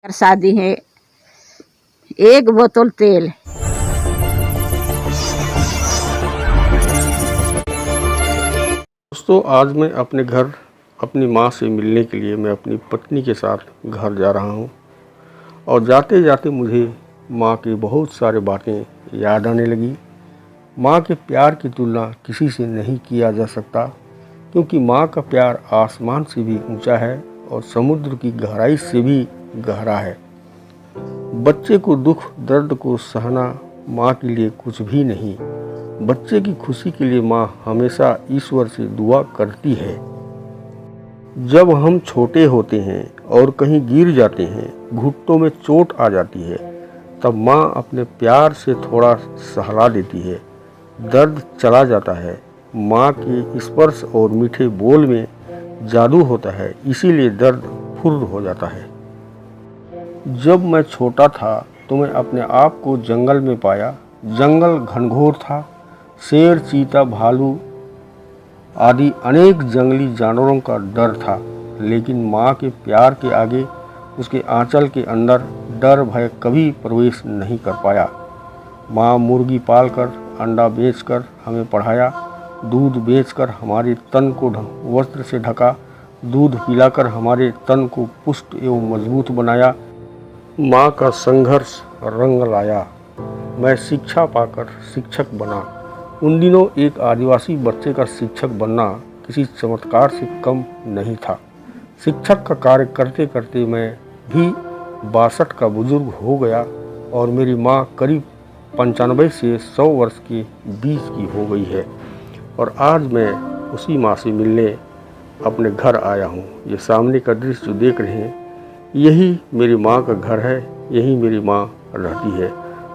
शादी है, एक बोतल तेल। दोस्तों, आज मैं अपने घर अपनी माँ से मिलने के लिए मैं अपनी पत्नी के साथ घर जा रहा हूँ और जाते जाते मुझे माँ की बहुत सारी बातें याद आने लगी। माँ के प्यार की तुलना किसी से नहीं किया जा सकता, क्योंकि माँ का प्यार आसमान से भी ऊंचा है और समुद्र की गहराई से भी गहरा है। बच्चे को दुख दर्द को सहना माँ के लिए कुछ भी नहीं। बच्चे की खुशी के लिए माँ हमेशा ईश्वर से दुआ करती है। जब हम छोटे होते हैं और कहीं गिर जाते हैं, घुटनों में चोट आ जाती है, तब माँ अपने प्यार से थोड़ा सहला देती है। दर्द चला जाता है। माँ के स्पर्श और मीठे बोल में जादू होता है, इसीलिए दर्द फुर्र हो जाता है। जब मैं छोटा था तो मैं अपने आप को जंगल में पाया। जंगल घनघोर था। शेर, चीता, भालू आदि अनेक जंगली जानवरों का डर था, लेकिन माँ के प्यार के आगे उसके आंचल के अंदर डर भय कभी प्रवेश नहीं कर पाया। माँ मुर्गी पालकर, अंडा बेचकर हमें पढ़ाया, दूध बेचकर हमारे तन को वस्त्र से ढका, दूध पिलाकर हमारे तन को पुष्ट एवं मजबूत बनाया। माँ का संघर्ष रंग लाया। मैं शिक्षा पाकर शिक्षक बना। उन दिनों एक आदिवासी बच्चे का शिक्षक बनना किसी चमत्कार से कम नहीं था। शिक्षक का कार्य करते करते मैं भी 62 का बुजुर्ग हो गया और मेरी माँ करीब 95 से 100 वर्ष के बीच की हो गई है। और आज मैं उसी माँ से मिलने अपने घर आया हूँ। ये सामने का दृश्य जो देख रहे हैं, यही मेरी माँ का घर है, यही मेरी माँ रहती है।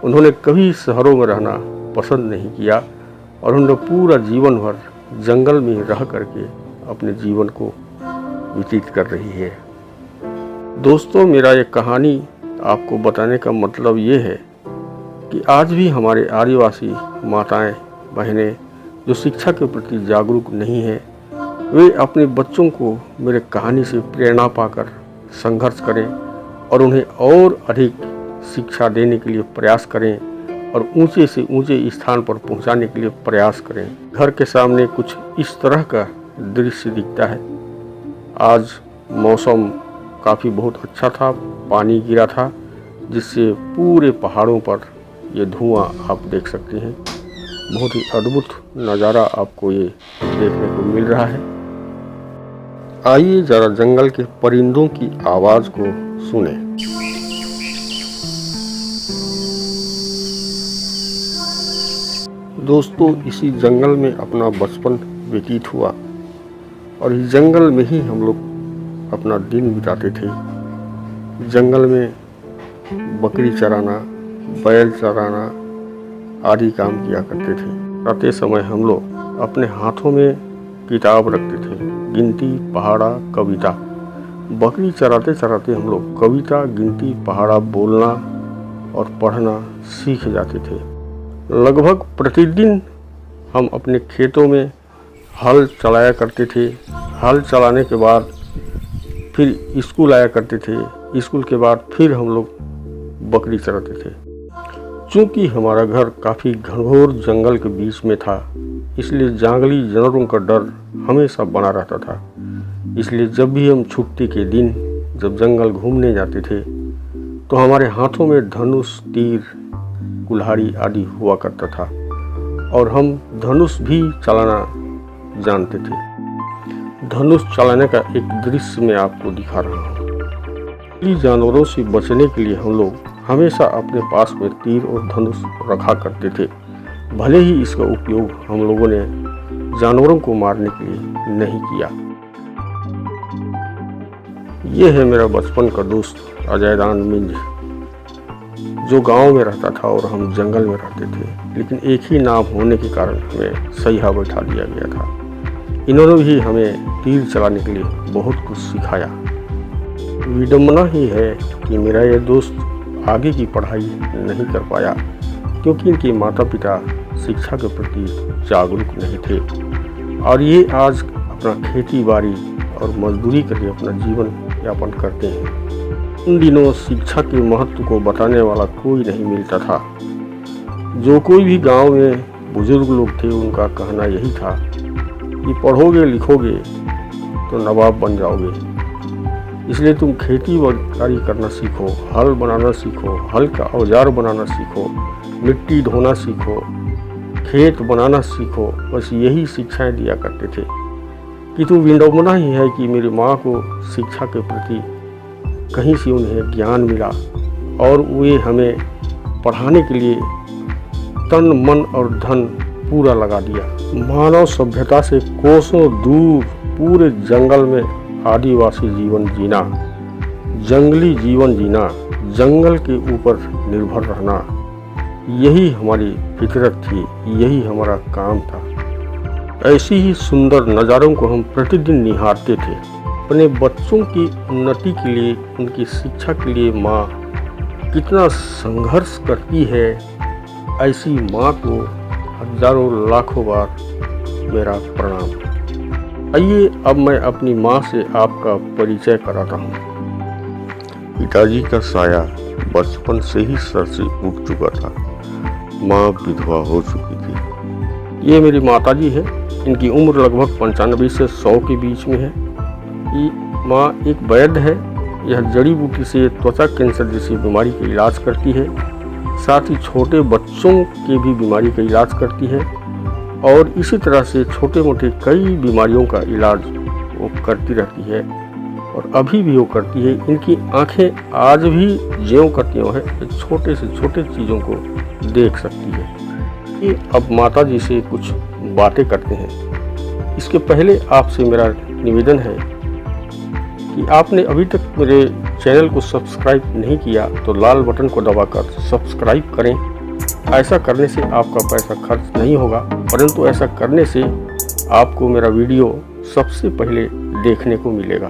उन्होंने कभी शहरों में रहना पसंद नहीं किया और उन्होंने पूरा जीवन भर जंगल में रह करके अपने जीवन को व्यतीत कर रही है। दोस्तों, मेरा ये कहानी आपको बताने का मतलब ये है कि आज भी हमारे आदिवासी माताएं बहनें जो शिक्षा के प्रति जागरूक नहीं हैं, वे अपने बच्चों को मेरे कहानी से प्रेरणा पाकर संघर्ष करें और उन्हें और अधिक शिक्षा देने के लिए प्रयास करें और ऊंचे से ऊंचे स्थान पर पहुंचाने के लिए प्रयास करें। घर के सामने कुछ इस तरह का दृश्य दिखता है। आज मौसम काफ़ी बहुत अच्छा था, पानी गिरा था, जिससे पूरे पहाड़ों पर ये धुआं आप देख सकते हैं। बहुत ही अद्भुत नज़ारा आपको ये देखने को मिल रहा है। आइए जरा जंगल के परिंदों की आवाज़ को सुने। दोस्तों, इसी जंगल में अपना बचपन व्यतीत हुआ और इस जंगल में ही हम लोग अपना दिन बिताते थे। जंगल में बकरी चराना, बैल चराना आदि काम किया करते थे। रहते समय हम लोग अपने हाथों में किताब रखते थे, गिनती, पहाड़ा, कविता। बकरी चराते चराते हम लोग कविता, गिनती, पहाड़ा बोलना और पढ़ना सीख जाते थे। लगभग प्रतिदिन हम अपने खेतों में हल चलाया करते थे। हल चलाने के बाद फिर स्कूल आया करते थे। स्कूल के बाद फिर हम लोग बकरी चराते थे। चूँकि हमारा घर काफ़ी घनघोर जंगल के बीच में था, इसलिए जंगली जानवरों का डर हमेशा बना रहता था। इसलिए जब भी हम छुट्टी के दिन जब जंगल घूमने जाते थे तो हमारे हाथों में धनुष, तीर, कुल्हाड़ी आदि हुआ करता था और हम धनुष भी चलाना जानते थे। धनुष चलाने का एक दृश्य मैं आपको दिखा रहा हूँ। इन जानवरों से बचने के लिए हम लोग हमेशा अपने पास में तीर और धनुष रखा करते थे। भले ही इसका उपयोग हम लोगों ने जानवरों को मारने के लिए नहीं किया। यह है मेरा बचपन का दोस्त अजयदान मिंज, जो गांव में रहता था और हम जंगल में रहते थे, लेकिन एक ही नाम होने के कारण हमें सहिया बैठा दिया गया था। इन्होंने भी हमें तीर चलाने के लिए बहुत कुछ सिखाया। विडम्बना ही है कि मेरा यह दोस्त आगे की पढ़ाई नहीं कर पाया, क्योंकि इनके माता पिता शिक्षा के प्रति जागरूक नहीं थे और ये आज अपना खेती बाड़ी और मजदूरी करके अपना जीवन यापन करते हैं। उन दिनों शिक्षा के महत्व को बताने वाला कोई नहीं मिलता था। जो कोई भी गांव में बुजुर्ग लोग थे उनका कहना यही था कि पढ़ोगे लिखोगे तो नवाब बन जाओगे, इसलिए तुम खेती बाड़ी करना सीखो, हल बनाना सीखो, हल का औजार बनाना सीखो, मिट्टी ढोना सीखो, खेत बनाना सीखो। बस यही शिक्षाएं दिया करते थे। किंतु विडंबना ही है कि मेरी माँ को शिक्षा के प्रति कहीं से उन्हें ज्ञान मिला और वे हमें पढ़ाने के लिए तन मन और धन पूरा लगा दिया। मानव सभ्यता से कोसों दूर पूरे जंगल में आदिवासी जीवन जीना, जंगली जीवन जीना, जंगल के ऊपर निर्भर रहना, यही हमारी फितरत थी, यही हमारा काम था। ऐसी ही सुंदर नज़ारों को हम प्रतिदिन निहारते थे। अपने बच्चों की उन्नति के लिए, उनकी शिक्षा के लिए माँ कितना संघर्ष करती है, ऐसी माँ को हजारों लाखों बार मेरा प्रणाम। आइए अब मैं अपनी माँ से आपका परिचय कराता हूँ। पिताजी का साया बचपन से ही सर से उठ चुका था। माँ विधवा हो चुकी थी। ये मेरी माताजी है। इनकी उम्र लगभग 95 से 100 के बीच में है। ये माँ एक वैद्य है। यह जड़ी बूटी से त्वचा कैंसर जैसी बीमारी का इलाज करती है। साथ ही छोटे बच्चों की भी बीमारी का इलाज करती है और इसी तरह से छोटे मोटे कई बीमारियों का इलाज वो करती रहती है और अभी भी वो करती है। इनकी आंखें आज भी ज्यों करती है, छोटे से छोटे चीज़ों को देख सकती है। ये अब माता जी से कुछ बातें करते हैं। इसके पहले आपसे मेरा निवेदन है कि आपने अभी तक मेरे चैनल को सब्सक्राइब नहीं किया तो लाल बटन को दबाकर सब्सक्राइब करें। ऐसा करने से आपका पैसा खर्च नहीं होगा, परंतु ऐसा करने से आपको मेरा वीडियो सबसे पहले देखने को मिलेगा।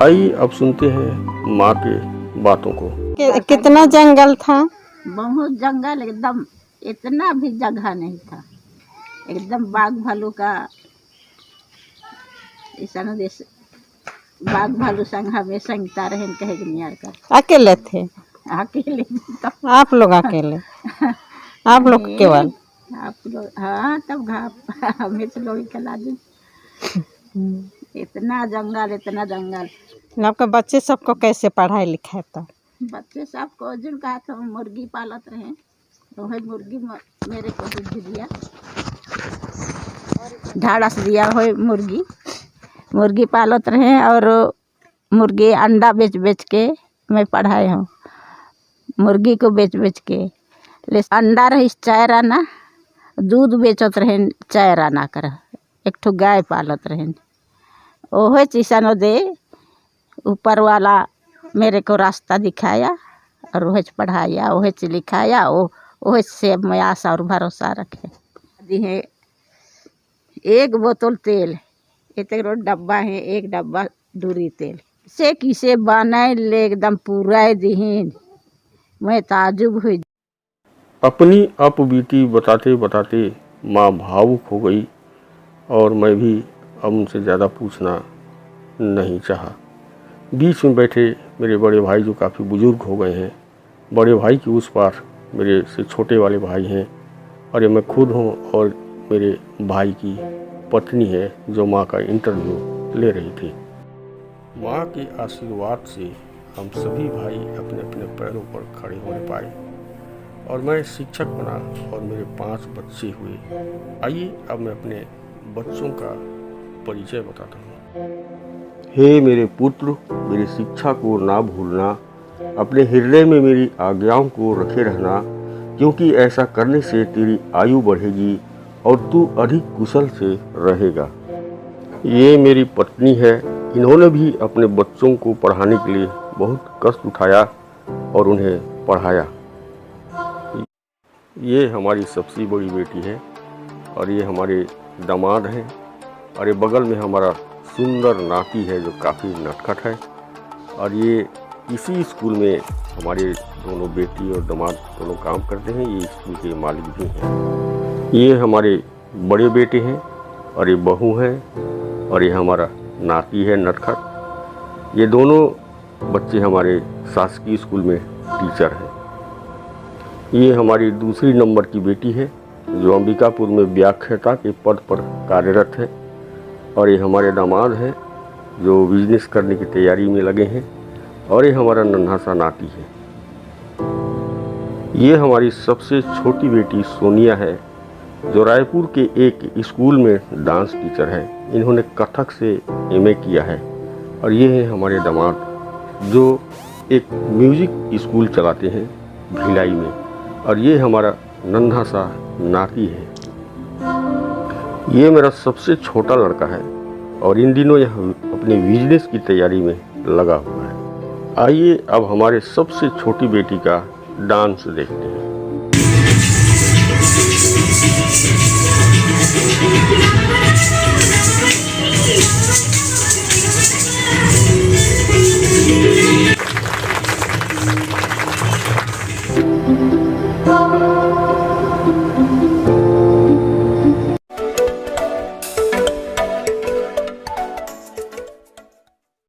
आइए अब सुनते हैं माँ के बातों को। कितना जंगल था? बहुत जंगल, एकदम इतना भी जगह नहीं था। एकदम बाघ भालू का ऐसा देश, बाघ भालू संग हमें संगता रहे कहे नियर का। अकेले थे? अकेले तो आप लोग अकेले? आप लोग केवल? आप लोग, हाँ तब हमें तो लोग खिला दी। इतना जंगल, इतना जंगल। आपके बच्चे सबको कैसे पढ़ाई लिखाए? तो बच्चे सबको जिन कहा था मुर्गी पालत रहे, तो है मुर्गी मेरे को दूध दिया, ढाढ़स दिया हो मुर्गी पालत रहे और मुर्गी अंडा बेच बेच के मैं पढ़ाए हूँ। मुर्गी को बेच बेच के ले अंडा रही 4 आना, दूध बेचत रहे 4 आना कर। एक ठो गाय पालत रहे। ओह चीसन दे ऊपर वाला मेरे को रास्ता दिखाया और वह पढ़ाया, वह लिखाया, वह से मैं आशा और भरोसा रखे। दी है 1 बोतल तेल, इतने डब्बा है, 1 डब्बा दूरी तेल से किसे बनाए ले एकदम पूरा दीन। मैं ताजुब हुई। अपनी अपबीती बताते बताते माँ भावुक हो गई और मैं भी अब उनसे ज़्यादा पूछना नहीं चाहा। बीच में बैठे मेरे बड़े भाई जो काफ़ी बुजुर्ग हो गए हैं, बड़े भाई के उस पार मेरे से छोटे वाले भाई हैं और ये मैं खुद हूँ और मेरे भाई की पत्नी है जो माँ का इंटरव्यू ले रही थी। माँ के आशीर्वाद से हम सभी भाई अपने अपने पैरों पर खड़े होने पाए और मैं शिक्षक बना और मेरे 5 बच्चे हुए। आइए अब मैं अपने बच्चों का परिचय बताता हूँ। हे मेरे पुत्र, मेरी शिक्षा को ना भूलना, अपने हृदय में मेरी आज्ञाओं को रखे रहना, क्योंकि ऐसा करने से तेरी आयु बढ़ेगी और तू अधिक कुशल से रहेगा। ये मेरी पत्नी है। इन्होंने भी अपने बच्चों को पढ़ाने के लिए बहुत कष्ट उठाया और उन्हें पढ़ाया। ये हमारी सबसे बड़ी बेटी है और ये हमारे दामाद हैं और ये बगल में हमारा सुंदर नाती है जो काफ़ी नटखट है और ये इसी स्कूल में हमारे दोनों बेटी और दामाद दोनों काम करते हैं। ये स्कूल के मालिक भी हैं। ये हमारे बड़े बेटे हैं और ये बहू हैं और ये हमारा नाती है नटखट। ये दोनों बच्चे हमारे शासकीय स्कूल में टीचर हैं। ये हमारी दूसरी नंबर की बेटी है जो अंबिकापुर में व्याख्याता के पद पर कार्यरत है। और ये हमारे दामाद हैं जो बिजनेस करने की तैयारी में लगे हैं। और ये हमारा नन्हा सा नाती है। ये हमारी सबसे छोटी बेटी सोनिया है जो रायपुर के एक स्कूल में डांस टीचर है। इन्होंने कथक से एमए किया है। और ये हैं हमारे दामाद जो एक म्यूजिक स्कूल चलाते हैं भिलाई में। और ये हमारा नन्हा सा नाती है। ये मेरा सबसे छोटा लड़का है और इन दिनों यह अपने बिजनेस की तैयारी में लगा हुआ है। आइए अब हमारे सबसे छोटी बेटी का डांस देखते हैं।